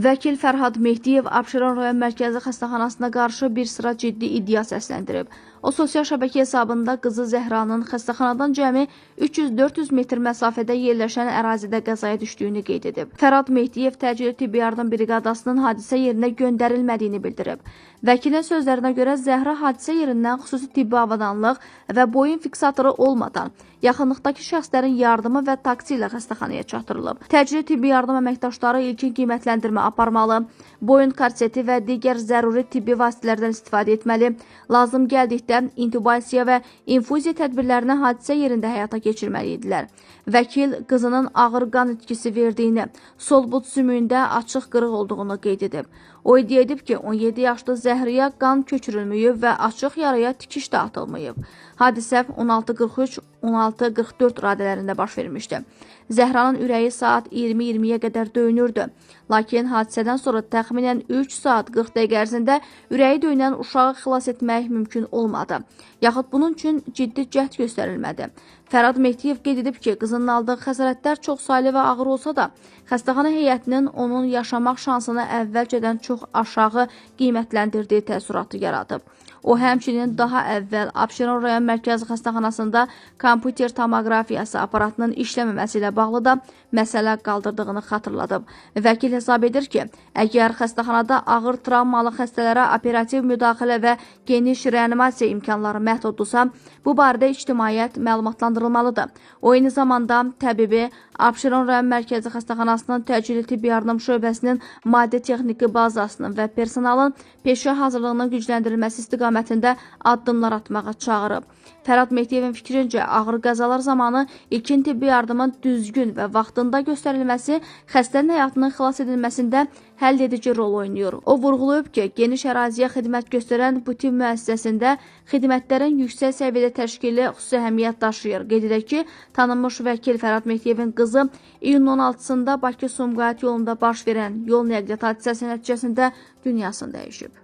Vəkil Fərhad Mehdiyev Abşeron rayon mərkəzi xəstəxanasına qarşı bir sıra ciddi iddia səsləndirib. O, sosial şəbəkə hesabında qızı Zəhranın xəstəxanadan cəmi 300-400 metr məsafədə yerləşən ərazidə qəzaya düşdüyünü qeyd edib. Fərhad Mehdiyev təcili tibbi yardım briqadasının hadisə yerinə göndərilmədiyini bildirib. Vəkilin sözlərinə görə Zəhra hadisə yerindən xüsusi tibbi avadanlıq və boyun fiksatoru olmadan yaxınlıqdakı şəxslərin yardımı və taksi ilə xəstəxanaya çatdırılıb. Təcili tibbi yardım əməkdaşları ilkin qiymətləndirmə aparmalı, boyun korseti və digər zəruri tibbi vasitələrdən istifadə etməli, lazım gəldikdə intubasiya və infuziya tədbirlərini hadisə yerində həyata keçirməli idilər. Vəkil qızının ağır qan itkisi verdiyini, sol but sümüyündə açıq qırıq olduğunu qeyd edib. O iddia edib ki, 17 yaşlı Zəhriyə qan köçürülməyib və açıq yaraya tikiş də atılmayıb. Hadisə 16:44 radələrində baş vermişdi. Zəhranın ürəyi saat 20:20-yə qədər döyünürdü. Lakin hadisədən sonra təxminən 3 saat 40 dəqiqə ərzində ürəyi döyünən uşağı xilas etmək mümkün olmadı. Yaxud bunun üçün ciddi cəhd göstərilmədi. Fərhad Mehdiyev qeyd edib ki, qızının aldığı xəsarətlər çox saylı və ağır olsa da, xəstəxana heyətinin onun yaşamaq şansını əvvəlcədən çox aşağı qiymətləndirdiyi təəssüratı yaradıb. O, həmçinin daha əvvəl Abşeron rayon mərkəzi xəstəxanasında kompüter tomoqrafiyası aparatının işləməməsi ilə bağlı da məsələ qaldırdığını xatırladıb. Vəkil hesab edir ki, əgər xəstəxanada ağır travmalı xəstələrə operativ müdaxilə və geniş reanimasiya imkanları məhduddusa, bu barədə ictimaiyyət məlumatlandırılmalıdır. O, eyni zamanda təbibi Abşeron rayon mərkəzi xəstəxanasının təcili tibbi yardım şöbəsinin maddi texniki bazasının və personalın peşə hazırlığının gücləndirilməsi istiqamətində addımlar atmağa çağırıb. Fərhad Mehdiyevin fikrincə, ağır qəzalar zamanı ilkin tibbi yardımın düzgün və vaxtında göstərilməsi xəstənin həyatının xilas edilməsində həll edici rol oynayır. O, vurğulayıb ki, geniş əraziyə xidmət göstərən bu tibb müəssisəsində xidmətlərin yüksək səviyyədə təşkili xüsusi əhəmiyyət daşıyır. Qeyd edək ki, tanınmış vəkil Fərhad Mehdiyevin qızı iyunun 16-sında Bakı-Sumqayıt yolunda baş verən yol nəqliyyat hadisəsi nəticəsində dünyasını dəyişib.